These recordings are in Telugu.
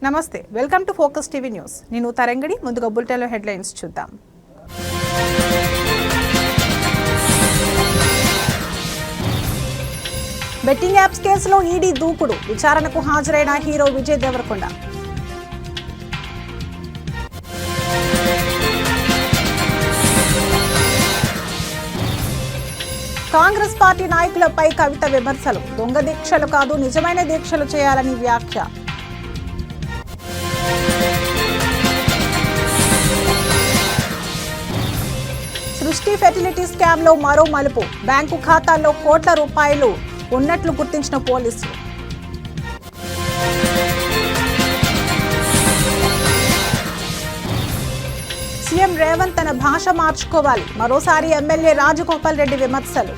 నమస్తే, welcome to focus TV news. నేను తరంగిణి. ముందుగా బులెటిన్లో హెడ్లైన్స్ చూద్దాం. బెట్టింగ్ యాప్స్ కేసులో ఈడీ దూకుడు, విచారణకు హాజరైన హీరో విజయ్ దేవరకొండ. కాంగ్రెస్ పార్టీ నాయకులపై కవిత విమర్శలు, దొంగ దీక్షలు కాదు నిజమైన దీక్షలు చేయాలని వ్యాఖ్య. సృష్టి ఫెర్టిలిటీ స్కామ్ లో మరో మలుపు, బ్యాంకు ఖాతాల్లో కోట్ల రూపాయలు ఉన్నట్లు గుర్తించిన పోలీసులు. సీఎం రేవంత్ తన భాష మార్చుకోవాలి, మరోసారి ఎమ్మెల్యే రాజగోపాల్ రెడ్డి విమర్శలు.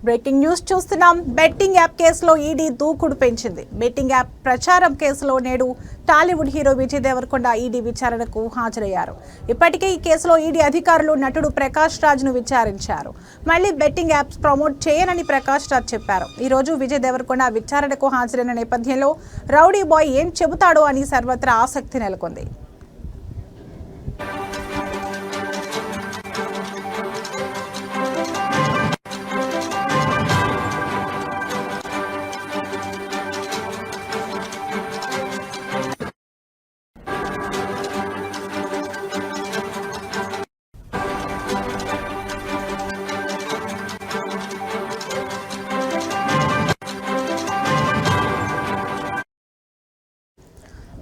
బ్రేకింగ్ న్యూస్ చూస్తున్నాం. బెట్టింగ్ యాప్ కేసులో ఈడీ దూకుడు పెంచింది. బెట్టింగ్ యాప్ ప్రచారం కేసులో నేడు టాలీవుడ్ హీరో విజయ్ దేవరకొండ ఈడీ విచారణకు హాజరయ్యారు. ఇప్పటికే ఈ కేసులో ఈడీ అధికారులు నటుడు ప్రకాష్ రాజ్ను విచారించారు. మళ్లీ బెట్టింగ్ యాప్స్ ప్రమోట్ చేయనని ప్రకాష్ రాజ్ చెప్పారు. ఈ రోజు విజయ్ దేవరకొండ విచారణకు హాజరైన నేపథ్యంలో రౌడీ బాయ్ ఏం చెబుతాడో అని సర్వత్రా ఆసక్తి నెలకొంది.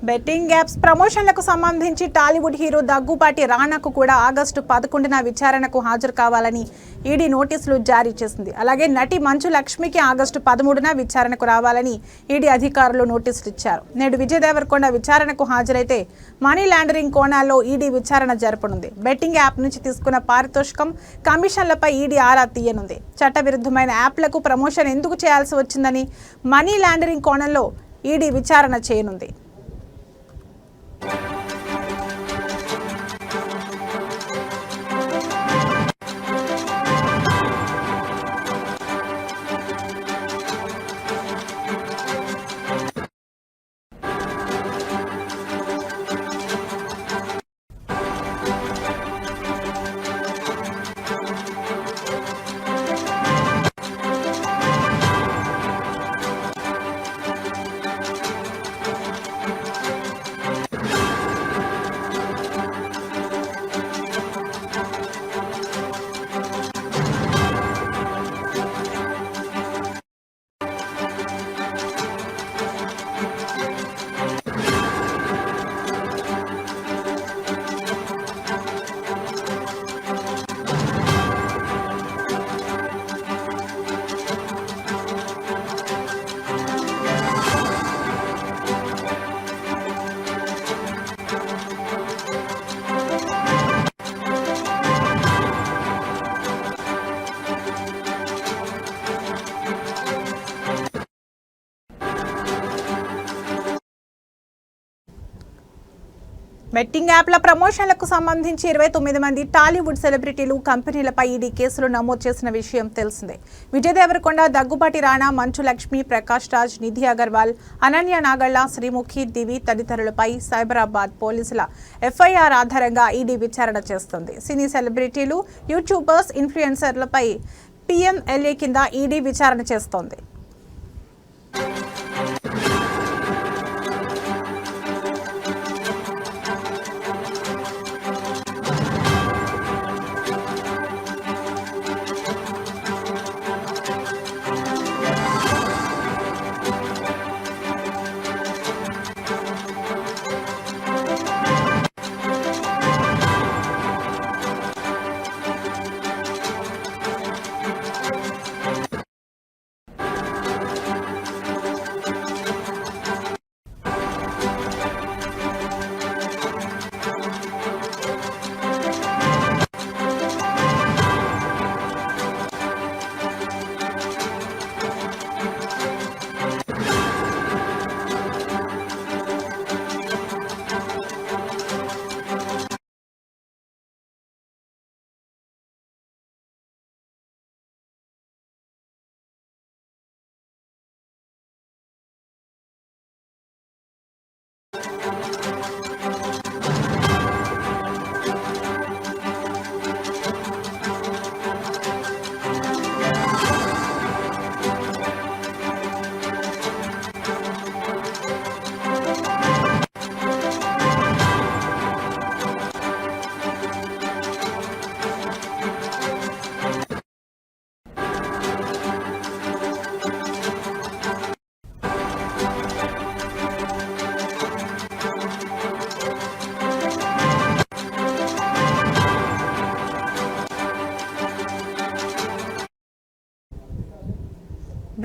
బెట్టింగ్ యాప్స్ ప్రమోషన్లకు సంబంధించి టాలీవుడ్ హీరో దగ్గుబాటి రానాకు కూడా ఆగస్టు 11న విచారణకు హాజరు కావాలని ఈడీ నోటీసులు జారీ చేసింది. అలాగే నటి మంచు లక్ష్మికి ఆగస్టు 13న విచారణకు రావాలని ఈడీ అధికారులు నోటీసులు ఇచ్చారు. నేడు విజయ్ దేవరకొండ విచారణకు హాజరైతే మనీ లాండరింగ్ కోణాల్లో ఈడీ విచారణ జరపనుంది. బెట్టింగ్ యాప్ నుంచి తీసుకున్న పారితోషికం, కమిషన్లపై ఈడీ ఆరా తీయనుంది. చట్టవిరుద్ధమైన యాప్లకు ప్రమోషన్ ఎందుకు చేయాల్సి వచ్చిందని మనీ లాండరింగ్ కోణంలో ఈడీ విచారణ చేయనుంది. బెట్టింగ్ యాప్ల ప్రమోషన్లకు సంబంధించి 29 మంది టాలీవుడ్ సెలబ్రిటీలు, కంపెనీలపై ఈడీ కేసులు నమోదు చేసిన విషయం తెలిసిందే. విజయ్ దేవరకొండ, దగ్గుబాటి రానా, మంచు లక్ష్మి, ప్రకాష్ రాజ్, నిధి అగర్వాల్, అనన్య నాగళ్ల, శ్రీముఖి, దివి తదితరులపై సైబరాబాద్ పోలీసుల ఎఫ్ఐఆర్ ఆధారంగా ఈడీ విచారణ చేస్తుంది. సినీ సెలబ్రిటీలు, యూట్యూబర్స్, ఇన్ఫ్లుయెన్సర్లపై PMLA కింద ఈడీ విచారణ చేస్తోంది.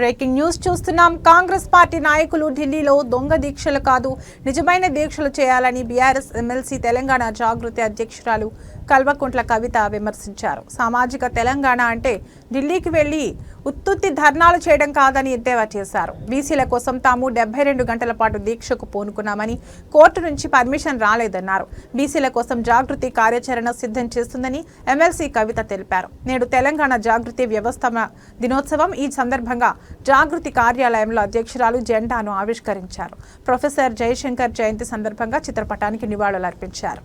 బ్రేకింగ్ న్యూస్ చూస్తున్నాం. కాంగ్రెస్ పార్టీ నాయకులు ఢిల్లీలో దొంగ దీక్షలు కాదు నిజమైన దీక్షలు చేయాలని బీఆర్ఎస్ ఎమ్మెల్సీ తెలంగాణ జాగృతి అధ్యక్షురాలు కల్వకుంట్ల కవిత విమర్శించారు. సామాజిక తెలంగాణ అంటే ఢిల్లీకి వెళ్లి ఉత్తుత్తి ధర్నాలు చేయడం కాదని ఎద్దేవా చేశారు. బీసీల కోసం తాము 72 గంటల పాటు దీక్షకు పూనుకున్నామని, కోర్టు నుంచి పర్మిషన్ రాలేదన్నారు. బీసీల కోసం జాగృతి కార్యాచరణ సిద్ధం చేస్తుందని ఎమ్మెల్సీ కవిత తెలిపారు. నేడు తెలంగాణ జాగృతి వ్యవస్థాపన దినోత్సవం. ఈ సందర్భంగా జాగృతి కార్యాలయంలో అధ్యక్షురాలు జెండాను ఆవిష్కరించారు. ప్రొఫెసర్ జయశంకర్ జయంతి సందర్భంగా చిత్రపటానికి నివాళులర్పించారు.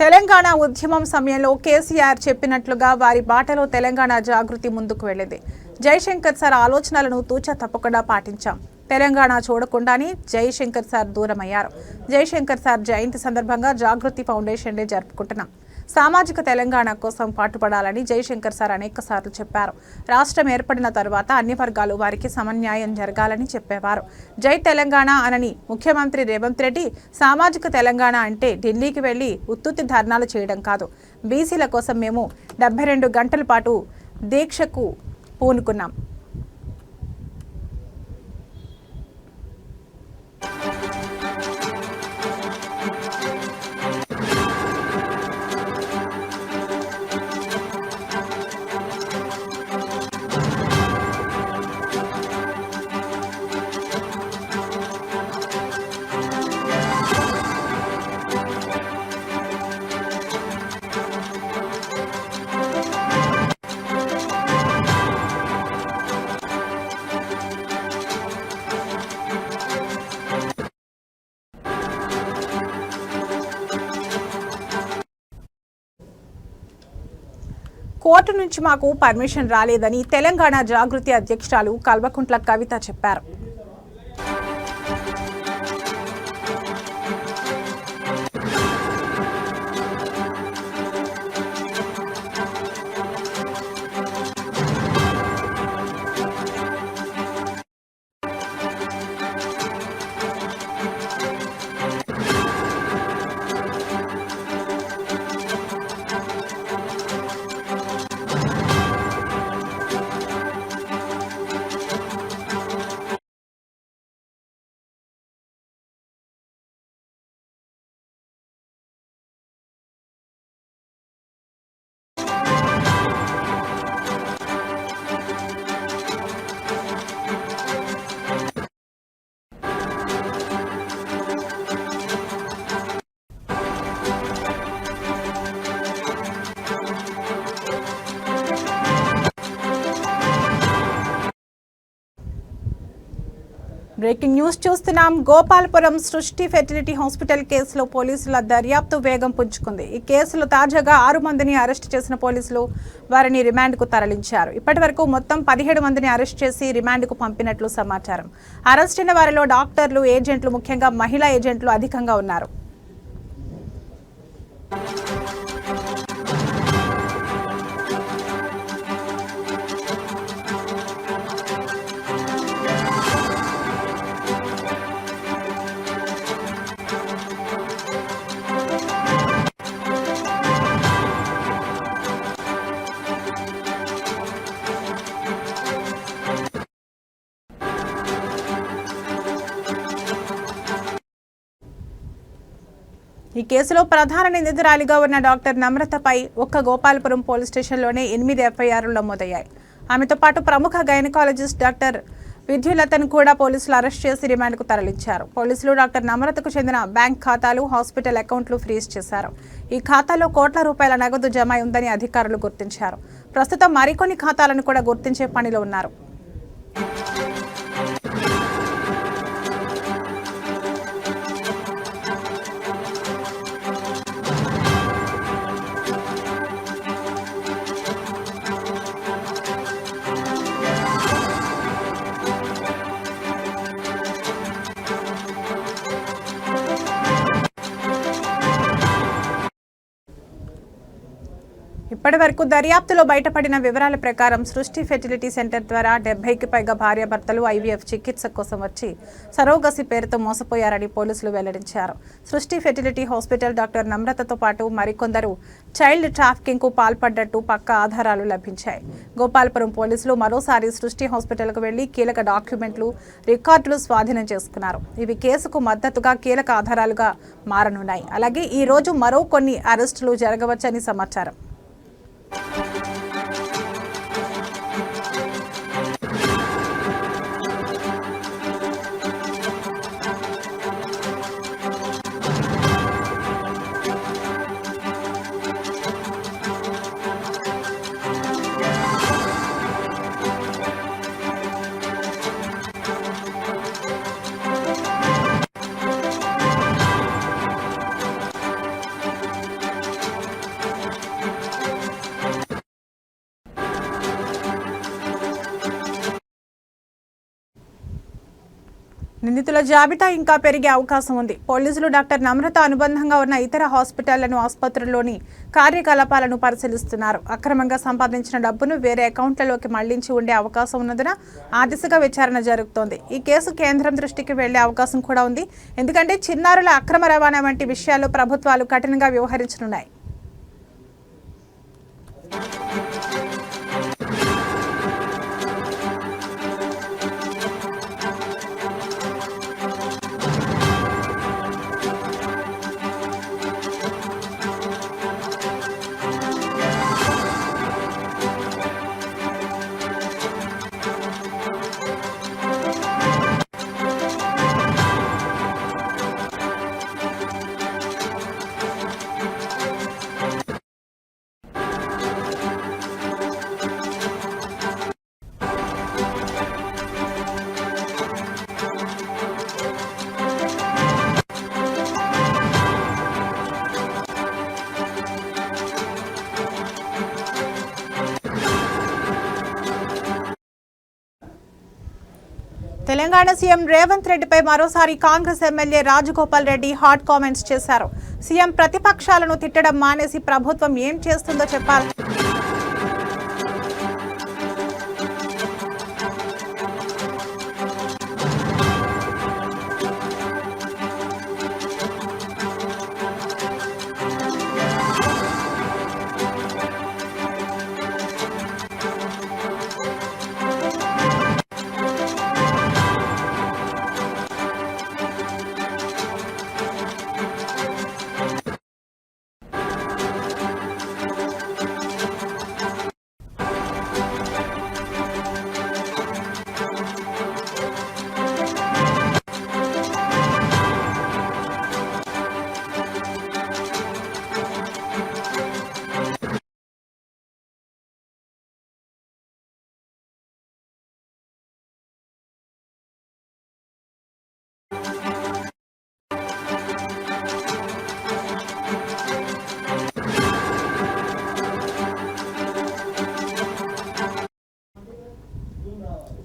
తెలంగాణ ఉద్యమం సమయంలో కేసీఆర్ చెప్పినట్లుగా వారి బాటలో తెలంగాణ జాగృతి ముందుకు వెళ్ళింది. జయశంకర్ సార్ ఆలోచనలను తూచా తప్పకుండా పాటించాం. తెలంగాణ చూడకుండానే జయశంకర్ సార్ దూరమయ్యారు. జయశంకర్ సార్ జయంతి సందర్భంగా జాగృతి ఫౌండేషన్ డే జరుపుకుంటున్నాం. సామాజిక తెలంగాణ కోసం పాటుపడాలని జయశంకర్ సార్ అనేక సార్లు చెప్పారు. రాష్ట్రం ఏర్పడిన తరువాత అన్ని వర్గాలు వారికి సమన్యాయం జరగాలని చెప్పేవారు. జై తెలంగాణ అనని ముఖ్యమంత్రి రేవంత్ రెడ్డి సామాజిక తెలంగాణ అంటే ఢిల్లీకి వెళ్లి ఉత్తుత్తి ధర్నాలు చేయడం కాదు. బీసీల కోసం మేము 72 గంటల పాటు దీక్షకు పూనుకున్నాం. కోర్టు నుంచి మాకు పర్మిషన్ రాలేదని తెలంగాణ జాగృతి అధ్యక్షురాలు కల్వకుంట్ల కవిత చెప్పారు. బ్రేకింగ్ న్యూస్ చూస్తున్నాం. గోపాలపురం సృష్టి ఫెర్టిలిటీ హాస్పిటల్ కేసులో పోలీసుల దర్యాప్తు వేగం పుంజుకుంది. ఈ కేసులో తాజాగా 6 మందిని అరెస్ట్ చేసిన పోలీసులు వారిని రిమాండ్కు తరలించారు. ఇప్పటి వరకు మొత్తం 17 మందిని అరెస్ట్ చేసి రిమాండ్కు పంపినట్లు సమాచారం. అరెస్ట్ అయిన వారిలో డాక్టర్లు, ఏజెంట్లు, ముఖ్యంగా మహిళా ఏజెంట్లు అధికంగా ఉన్నారు. ఈ కేసులో ప్రధాన నిందితురాలిగా ఉన్న డాక్టర్ నమ్రతపై ఒక్క గోపాలపురం పోలీస్ స్టేషన్లోనే 8 ఎఫ్ఐఆర్లు నమోదయ్యాయి. ఆమెతో పాటు ప్రముఖ గైనకాలజిస్ట్ డాక్టర్ విద్యులతను కూడా పోలీసులు అరెస్ట్ చేసి రిమాండ్కు తరలించారు. పోలీసులు డాక్టర్ నమ్రతకు చెందిన బ్యాంక్ ఖాతాలు, హాస్పిటల్ అకౌంట్లు ఫ్రీజ్ చేశారు. ఈ ఖాతాలో కోట్ల రూపాయల నగదు జమ ఉందని అధికారులు గుర్తించారు. ప్రస్తుతం మరికొన్ని ఖాతాలను కూడా గుర్తించే పనిలో ఉన్నారు. ఇప్పటి వరకు దర్యాప్తులో బయటపడిన వివరాల ప్రకారం సృష్టి ఫెర్టిలిటీ సెంటర్ ద్వారా 70కి పైగా భార్యాభర్తలు IVF చికిత్స కోసం వచ్చి సరోగసి పేరుతో మోసపోయారని పోలీసులు వెల్లడించారు. సృష్టి ఫెర్టిలిటీ హాస్పిటల్ డాక్టర్ నమ్రతతో పాటు మరికొందరు చైల్డ్ ట్రాఫికింగ్కు పాల్పడ్డట్టు పక్కా ఆధారాలు లభించాయి. గోపాలపురం పోలీసులు మరోసారి సృష్టి హాస్పిటల్కు వెళ్లి కీలక డాక్యుమెంట్లు, రికార్డులు స్వాధీనం చేసుకున్నారు. ఇవి కేసుకు మద్దతుగా కీలక ఆధారాలుగా మారనున్నాయి. అలాగే ఈ రోజు మరో కొన్ని అరెస్టులు జరగవచ్చని సమాచారం. నిందితుల జాబితా ఇంకా పెరిగే అవకాశం ఉంది. పోలీసులు డాక్టర్ నమ్రత అనుబంధంగా ఉన్న ఇతర హాస్పిటళ్లను, ఆసుపత్రుల్లోని కార్యకలాపాలను పరిశీలిస్తున్నారు. అక్రమంగా సంపాదించిన డబ్బును వేరే అకౌంట్లలోకి మళ్లించి ఉండే అవకాశం ఉన్నందున ఆ దిశగా విచారణ జరుగుతోంది. ఈ కేసు కేంద్రం దృష్టికి వెళ్లే అవకాశం కూడా ఉంది. ఎందుకంటే చిన్నారుల అక్రమ రవాణా వంటి విషయాల్లో ప్రభుత్వాలు కఠినంగా వ్యవహరించనున్నాయి. తెలంగాణ సీఎం రేవంత్ రెడ్డిపై మరోసారి Congress MLA Rajagopal Reddy hot comments చేశారు. సీఎం ప్రతిపక్షాలను తిట్టడం మానేసి ప్రభుత్వం ఏం చేస్తుందో చెప్పాలి.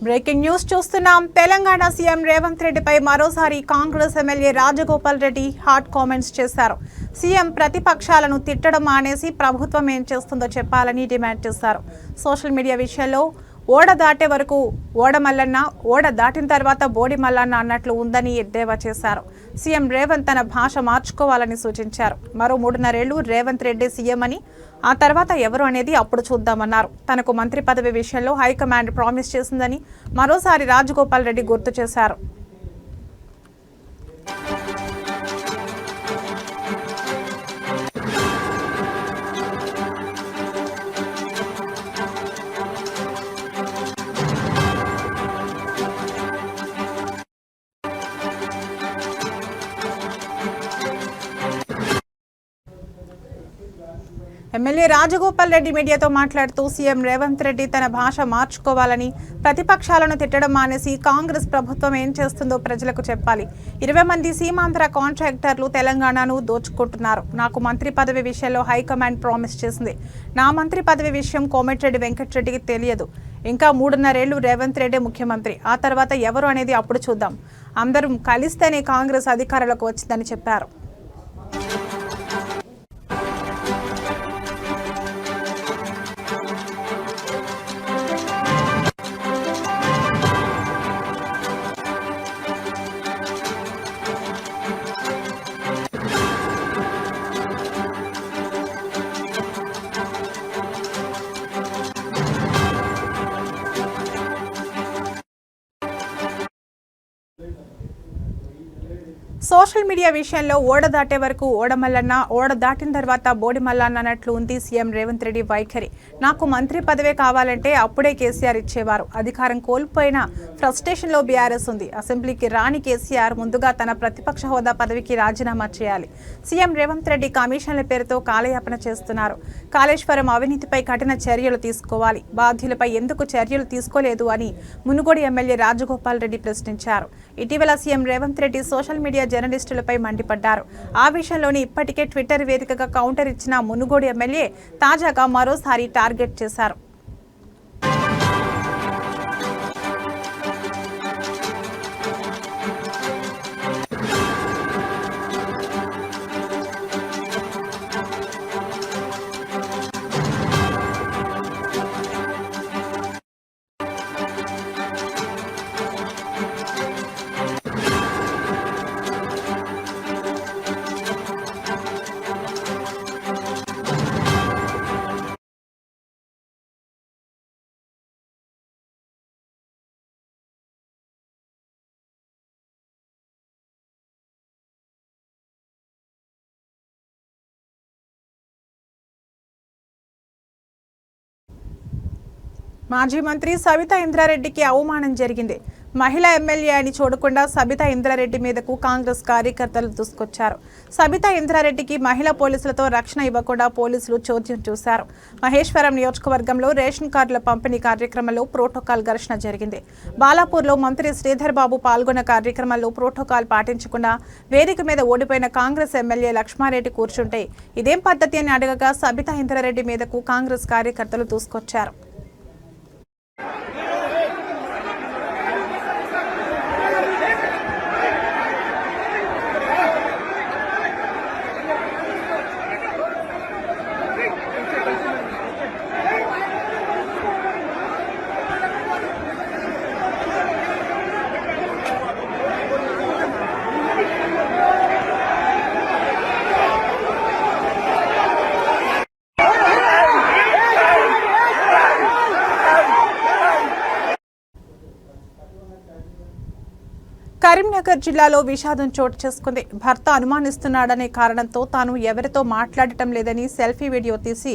బ్రేకింగ్ న్యూస్ చూస్తున్నాం. తెలంగాణ సీఎం రేవంత్ రెడ్డిపై మరోసారి Congress MLA Rajagopal Reddy hot comments చేశారు. సీఎం ప్రతిపక్షాలను తిట్టడం మానేసి ప్రభుత్వం ఏం చేస్తుందో చెప్పాలని డిమాండ్ చేశారు. సోషల్ మీడియా విషయంలో ఓడ దాటే వరకు ఓడ మల్లన్న, ఓడ దాటిన తర్వాత బోడి మల్లన్న అన్నట్లు ఉందని ఎద్దేవా చేశారు. సీఎం రేవంత్ తన భాష మార్చుకోవాలని సూచించారు. మరో 3.5 ఏళ్లు రేవంత్ రెడ్డి సీఎం అని, ఆ తర్వాత ఎవరు అనేది అప్పుడు చూద్దామన్నారు. తనకు మంత్రి పదవి విషయంలో హైకమాండ్ ప్రామిస్ చేసిందని మరోసారి రాజగోపాల్ రెడ్డి గుర్తు చేశారు. ఎమ్మెల్యే రాజగోపాల్ రెడ్డి మీడియాతో మాట్లాడుతూ సీఎం రేవంత్ రెడ్డి తన భాష మార్చుకోవాలని, ప్రతిపక్షాలను తిట్టడం మానేసి కాంగ్రెస్ ప్రభుత్వం ఏం చేస్తుందో ప్రజలకు చెప్పాలి. 20 మంది సీమాంధ్ర కాంట్రాక్టర్లు తెలంగాణను దోచుకుంటున్నారు. నాకు మంత్రి పదవి విషయంలో హైకమాండ్ ప్రామిస్ చేసింది. నా మంత్రి పదవి విషయం కోమటిరెడ్డి వెంకటరెడ్డికి తెలియదు. ఇంకా 3.5 ఏళ్లు రేవంత్ రెడ్డి ముఖ్యమంత్రి. ఆ తర్వాత ఎవరు అనేది అప్పుడు చూద్దాం. అందరం కలిస్తేనే కాంగ్రెస్ అధికారంలోకి వచ్చిందని చెప్పారు. సోషల్ మీడియా విషయంలో ఓడ దాటే వరకు ఓడమల్లన్న, ఓడ దాటిన తర్వాత బోడి మల్లన్న అన్నట్లు ఉంది సీఎం రేవంత్ రెడ్డి వైఖరి. నాకు మంత్రి పదవే కావాలంటే అప్పుడే కేసీఆర్ ఇచ్చేవారు. అధికారం కోల్పోయిన ఫ్రస్ట్రేషన్లో బీఆర్ఎస్ ఉంది. అసెంబ్లీకి రాని కేసీఆర్ ముందుగా తన ప్రతిపక్ష హోదా పదవికి రాజీనామా చేయాలి. సీఎం రేవంత్ రెడ్డి కమిషన్ల పేరుతో కాలయాపన చేస్తున్నారు. కాళేశ్వరం అవినీతిపై కఠిన చర్యలు తీసుకోవాలి. బాధ్యులపై ఎందుకు చర్యలు తీసుకోలేదు అని మునుగోడు ఎమ్మెల్యే రాజగోపాల్ రెడ్డి ప్రశ్నించారు. ఇటీవల CM Revanth Reddy social media జర్నలిస్టులపై మండిపడ్డారు. ఆ విషయంలోని ఇప్పటికే ట్విట్టర్ వేదికగా కౌంటర్ ఇచ్చిన మునుగోడు ఎమ్మెల్యే తాజాగా మరోసారి టార్గెట్ చేశారు. మాజీ మంత్రి సబితా ఇంద్రారెడ్డికి అవమానం జరిగింది. మహిళా ఎమ్మెల్యే అని చూడకుండా సబితా ఇంద్రారెడ్డి మీదకు కాంగ్రెస్ కార్యకర్తలు దూసుకొచ్చారు. సబితా ఇంద్రారెడ్డికి మహిళా పోలీసులతో రక్షణ ఇవ్వకుండా పోలీసులు చోద్యం చూశారు. మహేశ్వరం నియోజకవర్గంలో రేషన్ కార్డుల పంపిణీ కార్యక్రమంలో ప్రోటోకాల్ ఘర్షణ జరిగింది. బాలాపూర్లో మంత్రి శ్రీధర్ బాబు పాల్గొన్న కార్యక్రమంలో ప్రోటోకాల్ పాటించకుండా వేదిక మీద ఓడిపోయిన కాంగ్రెస్ ఎమ్మెల్యే లక్ష్మారెడ్డి కూర్చుంటే ఇదేం పద్ధతి అని అడగగా సబితా ఇంద్రారెడ్డి మీదకు కాంగ్రెస్ కార్యకర్తలు దూసుకొచ్చారు. కరీంనగర్ జిల్లాలో విషాదం చోటు చేసుకుంది. భర్త అనుమానిస్తున్నాడనే కారణంతో తాను ఎవరితో మాట్లాడటం లేదని సెల్ఫీ వీడియో తీసి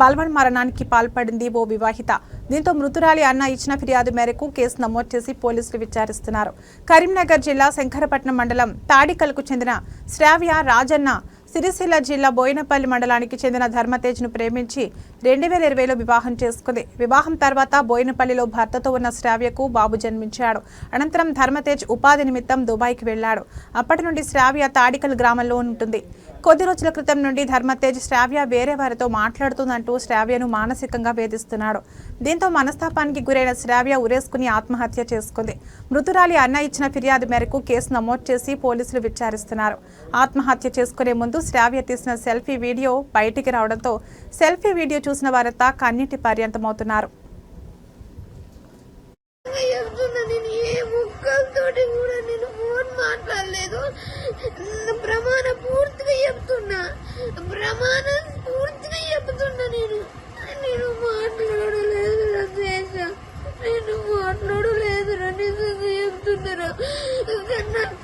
బల్వన్ మరణానికి పాల్పడింది ఓ వివాహిత. దీంతో మృతురాలి అన్న ఇచ్చిన ఫిర్యాదు మేరకు కేసు నమోదు చేసి పోలీసులు విచారిస్తున్నారు. కరీంనగర్ జిల్లా శంకరపట్నం మండలం తాడికల్కు చెందిన శ్రావ్య రాజన్న సిరిసిల్ల జిల్లా బోయినపల్లి మండలానికి చెందిన ధర్మతేజ్ను ప్రేమించి 2020లో వివాహం చేసుకుంది. వివాహం తర్వాత బోయినపల్లిలో భర్తతో ఉన్న శ్రావ్యకు బాబు జన్మించాడు. అనంతరం ధర్మతేజ్ ఉపాధి నిమిత్తం దుబాయ్కి వెళ్లాడు. అప్పటి నుండి శ్రావ్య తాడికల్ గ్రామంలో ఉంటుంది. కొద్ది రోజుల క్రితం నుండి ధర్మతేజ్ శ్రావ్య వేరే వారితో మాట్లాడుతుందంటూ శ్రావ్యను మానసికంగా వేధిస్తున్నాడు. దీంతో మనస్తాపానికి గురైన శ్రావ్య ఉరేసుకుని ఆత్మహత్య చేసుకుంది. మృతురాలి అన్న ఇచ్చిన ఫిర్యాదు మేరకు కేసు నమోదు చేసి పోలీసులు విచారిస్తున్నారు. ఆత్మహత్య చేసుకునే ముందు శ్రావ్య తీసిన సెల్ఫీ వీడియో బయటికి రావడంతో సెల్ఫీ వీడియో చూసిన వారంతా కన్నీటి పర్యంతమవుతున్నారు.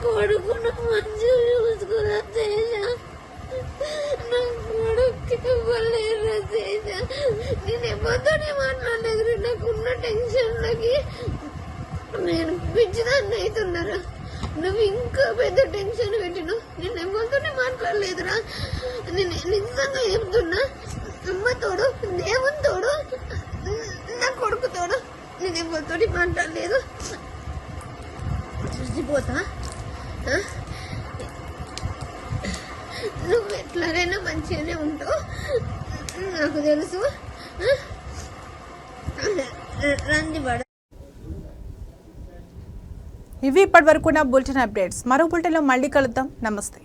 కొడుకున్న మంచి చూసుకున్నా నేను ఎవరితోనే మాట్లాడలేదు. నాకున్న టెన్షన్లకి నేను పిచ్చిదాన్ని అవుతున్నారా. నువ్వు ఇంకా పెద్ద టెన్షన్ పెట్టినావు. నేను ఎవరితోనే మాట్లాడలేదురా. నేను నిజంగా చెప్తున్నా. అమ్మ తోడు, దేవుని తోడు, నా కొడుకు తోడు. నేను ఎవరితోటి మాట్లాడలేదు. చూసిపోతా. నువ్వు ఎట్లనైనా మంచిగానే ఉంటావు, నాకు తెలుసు. రండి బడ. ఇవి ఇప్పటి వరకు నా బులెటిన్ అప్డేట్స్. మరో బులెటిన్లో మళ్ళీ కలుద్దాం. నమస్తే.